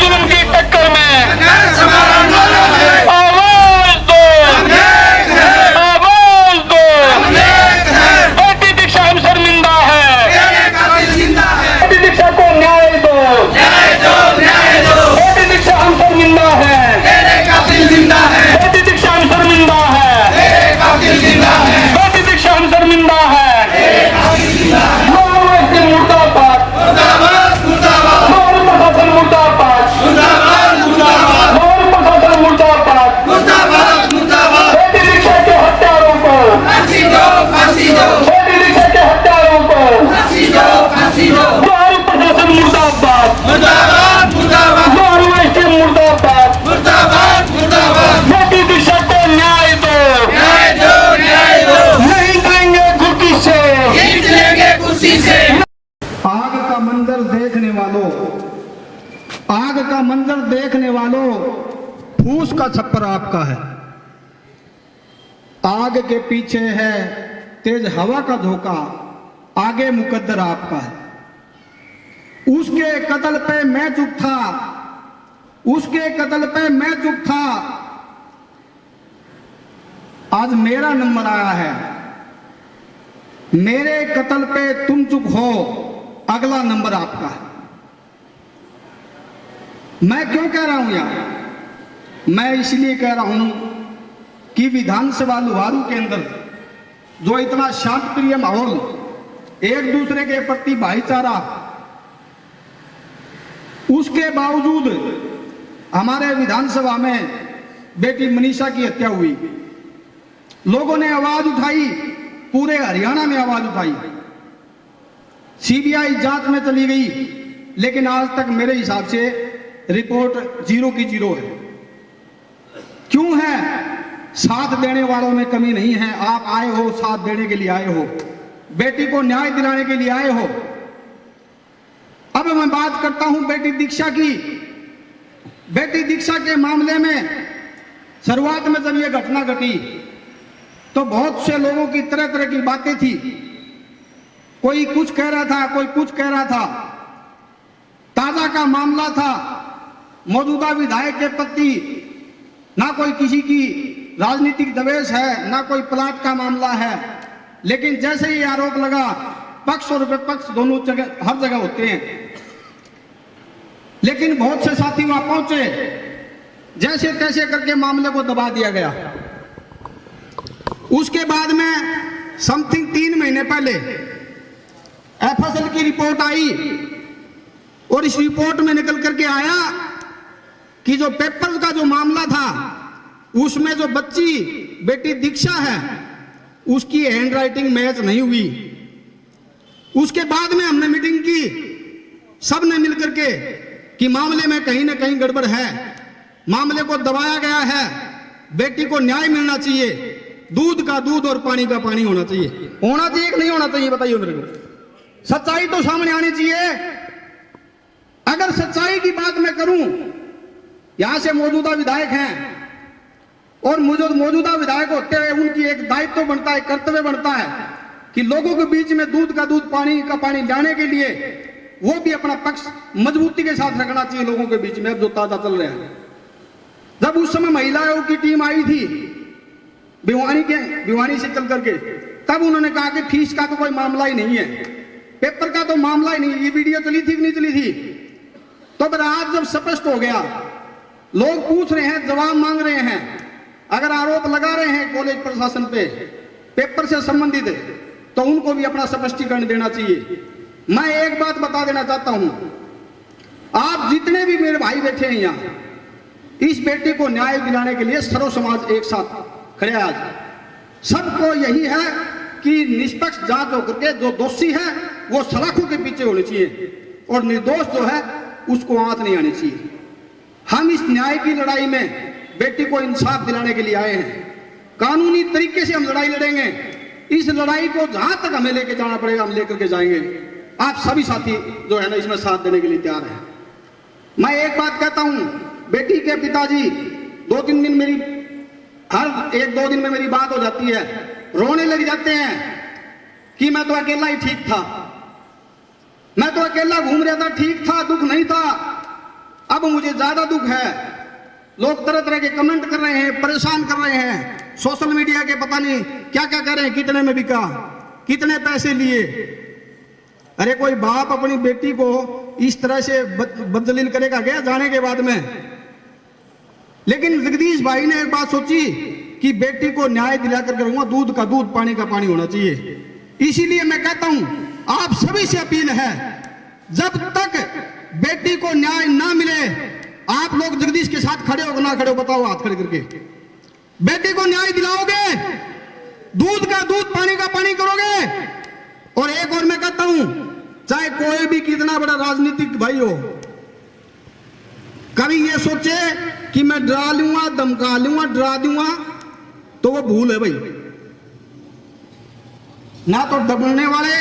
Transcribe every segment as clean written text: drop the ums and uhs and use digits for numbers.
जुल्म की टक्कर में संघर्ष हमारा नारा है, आवाज दो, आवाज दो। बेटी दीक्षा हम शर्मिंदा है, तेरे कातिल जिंदा है, बेटी दीक्षा को न्याय दो, न्याय दो, न्याय दो, बेटी दीक्षा हम शर्मिंदा है, तेरे कातिल जिंदा है, बेटी दीक्षा हम शर्मिंदा है, तेरे कातिल जिंदा है, बेटी दीक्षा हम शर्मिंदा है। तेरे कातिल जिंदा है। मुर्दाबाद, मुर्दाबाद, मुर्दाबाद, और प्रशासन मुर्दाबाद, मुर्दाबाद, मुर्दाबाद, और प्रशासन मुर्दाबाद। मुर्दाबाद, मुर्दाबाद। बेटी दीक्षा के हत्यारों को, फांसी दो, फांसी दो, बेटी दीक्षा के हत्यारों को, फांसी दो, फांसी दो। और प्रशासन मुर्दाबाद, मुर्दाबाद, मुर्दाबाद, और वैसे मुर्दाबाद। मुर्दाबाद, मुर्दाबाद। बेटी दीक्षा को न्याय दो, न्याय दो, न्याय दो। नहीं देंगे घुटी से। खींच लेंगे कुर्सी से। आग का मंजर देखने वालों, आग का मंजर देखने वालों, फूस का छप्पर आपका है। आग के पीछे है तेज हवा का झोंका, आगे मुकद्दर आपका है। उसके कत्ल पे मैं चुप था, उसके कत्ल पे मैं चुप था, आज मेरा नंबर आया है। मेरे कत्ल पे तुम चुप हो, अगला नंबर आपका है। मैं क्यों कह रहा हूं यहां? मैं इसलिए कह रहा हूं कि विधानसभा लुहारू के अंदर जो इतना शांत प्रिय माहौल, एक दूसरे के प्रति भाईचारा, उसके बावजूद हमारे विधानसभा में बेटी मनीषा की हत्या हुई। लोगों ने आवाज उठाई, पूरे हरियाणा में आवाज उठाई। सीबीआई जांच में चली गई, लेकिन आज तक मेरे हिसाब से रिपोर्ट 0 की 0 है। क्यों है? साथ देने वालों में कमी नहीं है। आप आए हो, साथ देने के लिए आए हो, बेटी को न्याय दिलाने के लिए आए हो। अब मैं बात करता हूं बेटी दीक्षा की। बेटी दीक्षा के मामले में शुरुआत में जब यह घटना घटी तो बहुत से लोगों की तरह तरह की बातें थी। कोई कुछ कह रहा था, कोई कुछ कह रहा था। ताजा का मामला था, मौजूदा विधायक के प्रति ना कोई किसी की राजनीतिक दवेश है, ना कोई प्लाट का मामला है। लेकिन जैसे ही आरोप लगा, पक्ष और विपक्ष दोनों जगह, हर जगह होते हैं। लेकिन बहुत से साथी वहां पहुंचे, जैसे तैसे करके मामले को दबा दिया गया। उसके बाद में समथिंग 3 महीने पहले एफएसएल की रिपोर्ट आई और इस रिपोर्ट में निकल करके आया कि जो पेपर का जो मामला था, उसमें जो बच्ची बेटी दीक्षा है, उसकी हैंडराइटिंग मैच नहीं हुई। उसके बाद में हमने मीटिंग की, सब ने मिलकर के कि मामले में कहीं ना कहीं गड़बड़ है, मामले को दबाया गया है, बेटी को न्याय मिलना चाहिए, दूध का दूध और पानी का पानी होना चाहिए। होना चाहिए कि नहीं होना चाहिए, बताइए मेरे को। सच्चाई तो सामने आनी चाहिए। अगर सच्चाई की बात मैं करूं, यहां से मौजूदा विधायक हैं और मौजूदा विधायक होते हुए उनकी एक दायित्व तो बनता है, कर्तव्य बनता है कि लोगों के बीच में दूध का दूध पानी का पानी लाने के लिए वो भी अपना पक्ष मजबूती के साथ रखना चाहिए लोगों के बीच में। अब जो ताजा चल रहे हैं, जब उस समय महिलाओं की टीम आई थी भिवानी से चल करके, तब उन्होंने कहा कि फीस का तो कोई मामला ही नहीं है, पेपर का तो मामला ही नहीं। ये वीडियो चली थी कि नहीं चली थी? तो फिर आज जब स्पष्ट हो गया, लोग पूछ रहे हैं, जवाब मांग रहे हैं, अगर आरोप लगा रहे हैं कॉलेज प्रशासन पे पेपर से संबंधित, तो उनको भी अपना स्पष्टीकरण देना चाहिए। मैं एक बात बता देना चाहता हूं, आप जितने भी मेरे भाई बैठे हैं यहां, इस बेटे को न्याय दिलाने के लिए सर्व समाज एक साथ खड़े। आज सबको यही है कि निष्पक्ष जांच होकर के जो दोषी है वो सलाखों के पीछे होने चाहिए और निर्दोष जो है उसको आंच नहीं आनी चाहिए। हम इस न्याय की लड़ाई में बेटी को इंसाफ दिलाने के लिए आए हैं। कानूनी तरीके से हम लड़ाई लड़ेंगे। इस लड़ाई को जहां तक हमें लेके जाना पड़ेगा हम लेकर के जाएंगे। आप सभी साथी जो है ना इसमें साथ देने के लिए तैयार हैं। मैं एक बात कहता हूं, बेटी के पिताजी 2-3 दिन मेरी हर 1-2 दिन में मेरी बात हो जाती है, रोने लग जाते हैं कि मैं तो अकेला ही ठीक था, मैं तो अकेला घूम रहा था, ठीक था, दुख नहीं था। अब मुझे ज्यादा दुख है, लोग तरह तरह के कमेंट कर रहे हैं, परेशान कर रहे हैं, सोशल मीडिया के पता नहीं क्या क्या कर रहे हैं, कितने में बिका, कितने पैसे लिए। अरे कोई बाप अपनी बेटी को इस तरह से बदजलील करेगा क्या जाने के बाद में? लेकिन जगदीश भाई ने एक बात सोची कि बेटी को न्याय दिलाकर करूंगा, दूध का दूध पानी का पानी होना चाहिए। इसीलिए मैं कहता हूं आप सभी से अपील है, जब तक बेटी को न्याय ना मिले आप लोग जगदीश के साथ खड़े हो ना खड़े हो, बताओ हाथ खड़े करके। बेटी को न्याय दिलाओगे, दूध का दूध पानी का पानी करोगे। और एक और मैं कहता हूं, चाहे कोई भी कितना बड़ा राजनीतिक भाई हो, कभी ये सोचे कि मैं डरा लूंगा, धमका लूंगा, डरा दूंगा, तो वो भूल है भाई। ना तो दबने वाले,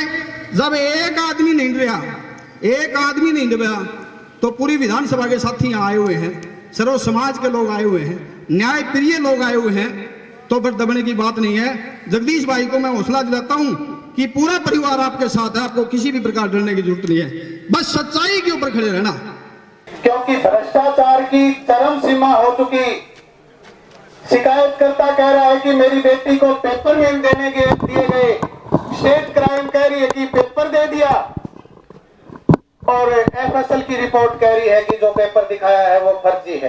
जब एक आदमी नहीं डरा, तो पूरी विधानसभा के साथी यहाँ आए हुए हैं, सर्व समाज के लोग आए हुए हैं, न्याय प्रिय लोग आए हुए हैं, तो फिर दबने की बात नहीं है। जगदीश भाई को मैं हौसला दिलाता हूं कि पूरा परिवार आपके साथ है, आपको किसी भी प्रकार डरने की जरूरत नहीं है, बस सच्चाई के ऊपर खड़े रहना। क्योंकि भ्रष्टाचार की चरम सीमा हो चुकी। शिकायतकर्ता कह रहा है कि मेरी बेटी को पेपर में दिए गए, स्टेट क्राइम कह रही है कि पेपर दे दिया, और एफएसएल की रिपोर्ट कह रही है कि जो पेपर दिखाया है वो फर्जी है।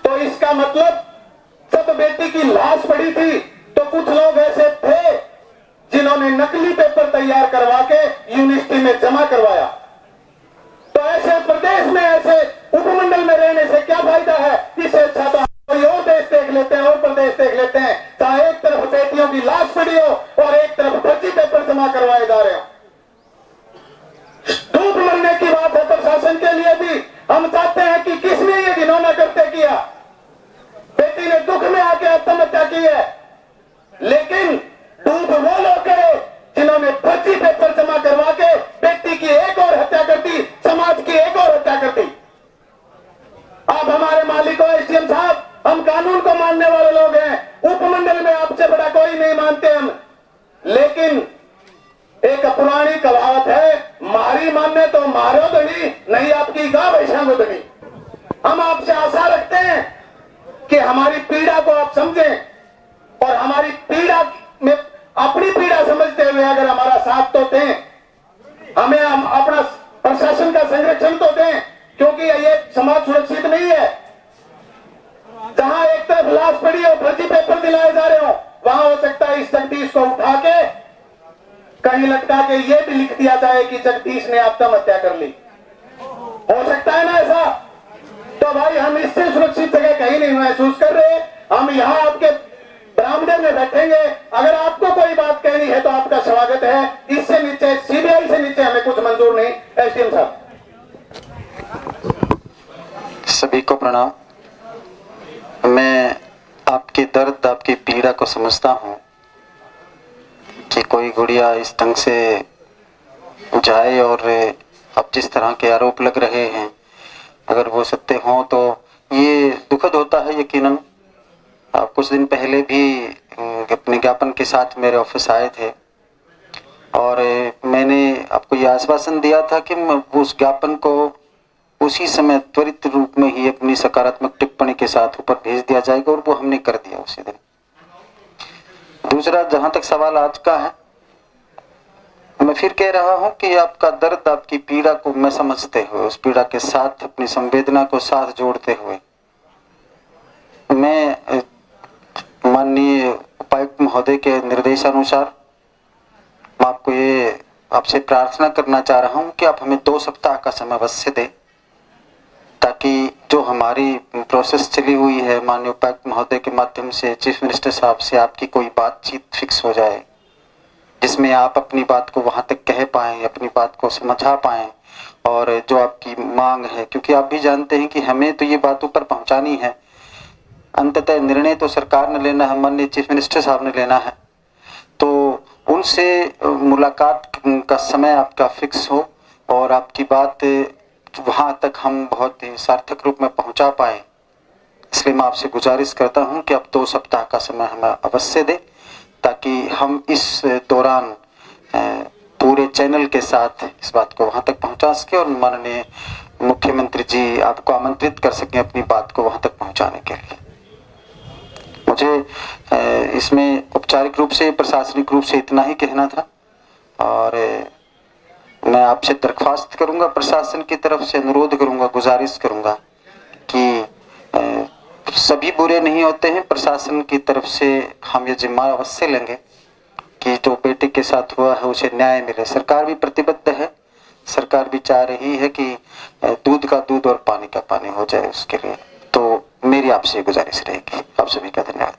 तो इसका मतलब जब बेटी की लाश पड़ी थी तो कुछ लोग ऐसे थे जिन्होंने नकली पेपर तैयार करवा के यूनिवर्सिटी में जमा करवाया। तो ऐसे प्रदेश में, ऐसे उपमंडल में रहने से क्या फायदा है? इससे अच्छा तो कोई और देश देख लेते हैं, और प्रदेश देख लेते हैं, चाहे एक तरफ बेटियों की लाश पड़ी हो और एक तरफ फर्जी पेपर जमा करवाए जा रहे हो। धूप मरने की बात है प्रशासन के लिए भी। हम चाहते हैं कि किसने ये घिनौना कृत्य किया? बेटी ने दुख में आके आत्महत्या की है, लेकिन डूब वो लोग करे जिन्होंने फर्जी पेपर जमा करवा के बेटी की एक और हत्या कर दी, समाज की एक और हत्या कर दी। आप हमारे मालिक हो एसडीएम साहब, हम कानून को मानने वाले लोग हैं, उपमंडल में आपसे बड़ा कोई नहीं मानते हम, लेकिन एक पुरानी कहावत है, मारी मानने तो मारो धनी, नहीं आपकी गा वैशांगो धनी। हम आपसे आशा रखते हैं कि हमारी पीड़ा को आप समझें, और हमारी पीड़ा में अपनी पीड़ा समझते हुए अगर हमारा साथ तो दें, हमें हम अपना प्रशासन का संरक्षण तो दें, क्योंकि ये समाज सुरक्षित नहीं है। जहां एक तरफ लाश पड़ी हो, फर्जी पेपर दिलाए जा रहे हो, वहां हो सकता है इस जगदीश को उठा के कहीं लटका के ये भी लिख दिया जाए कि जगदीश ने आत्महत्या कर ली। हो सकता है ना ऐसा? तो भाई हम इससे सुरक्षित जगह कहीं नहीं महसूस कर रहे। हम यहाँ आपके बरामदे में बैठेंगे, अगर आपको कोई बात कहनी है तो आपका स्वागत है। इससे नीचे, सीबीआई से नीचे हमें कुछ मंजूर नहीं। एसडीएम साहब। सभी को प्रणाम। मैं आपके दर्द, आपकी पीड़ा को समझता हूँ कि कोई गुड़िया इस ढंग से जाए, और अब जिस तरह के आरोप लग रहे हैं अगर वो सत्य हों तो ये दुखद होता है यकीनन। आप कुछ दिन पहले भी अपने ज्ञापन के साथ मेरे ऑफिस आए थे, और मैंने आपको ये आश्वासन दिया था कि उस ज्ञापन को उसी समय त्वरित रूप में ही अपनी सकारात्मक टिप्पणी के साथ ऊपर भेज दिया जाएगा, और वो हमने कर दिया उसी दिन। दूसरा, जहां तक सवाल आज का है, मैं फिर कह रहा हूं कि आपका दर्द, आपकी पीड़ा को मैं समझते हुए, उस पीड़ा के साथ अपनी संवेदना को साथ जोड़ते हुए, मैं माननीय उपायुक्त महोदय के निर्देशानुसार मैं आपको ये आपसे प्रार्थना करना चाह रहा हूं कि आप हमें 2 सप्ताह का समय अवश्य दें, ताकि जो हमारी प्रोसेस चली हुई है माननीय उपायुक्त महोदय के माध्यम से चीफ मिनिस्टर साहब से आपकी कोई बातचीत फिक्स हो जाए, जिसमें आप अपनी बात को वहां तक कह पाएं, अपनी बात को समझा पाएं, और जो आपकी मांग है, क्योंकि आप भी जानते हैं कि हमें तो ये बात ऊपर पहुंचानी है, अंततः निर्णय तो सरकार ने लेना है, माननीय चीफ मिनिस्टर साहब ने लेना है। तो उनसे मुलाकात का समय आपका फिक्स हो और आपकी बात वहां तक हम बहुत ही सार्थक रूप में पहुंचा पाए, इसलिए मैं आपसे गुजारिश करता हूं कि आप 2 सप्ताह का समय हमें अवश्य दें, ताकि हम इस दौरान पूरे चैनल के साथ इस बात को वहां तक पहुंचा सके और माननीय मुख्यमंत्री जी आपको आमंत्रित कर सकें अपनी बात को वहां तक पहुंचाने के लिए। मुझे इसमें औपचारिक रूप से, प्रशासनिक रूप से इतना ही कहना था और मैं आपसे दरख्वास्त करूंगा, प्रशासन की तरफ से अनुरोध करूंगा, गुजारिश करूंगा कि सभी बुरे नहीं होते हैं। प्रशासन की तरफ से हम ये जिम्मा अवश्य लेंगे कि जो बेटे के साथ हुआ है उसे न्याय मिले। सरकार भी प्रतिबद्ध है, सरकार भी चाह रही है कि दूध का दूध और पानी का पानी हो जाए उसके लिए। तो मेरी आपसे गुजारिश रहेगी। आप सभी का धन्यवाद।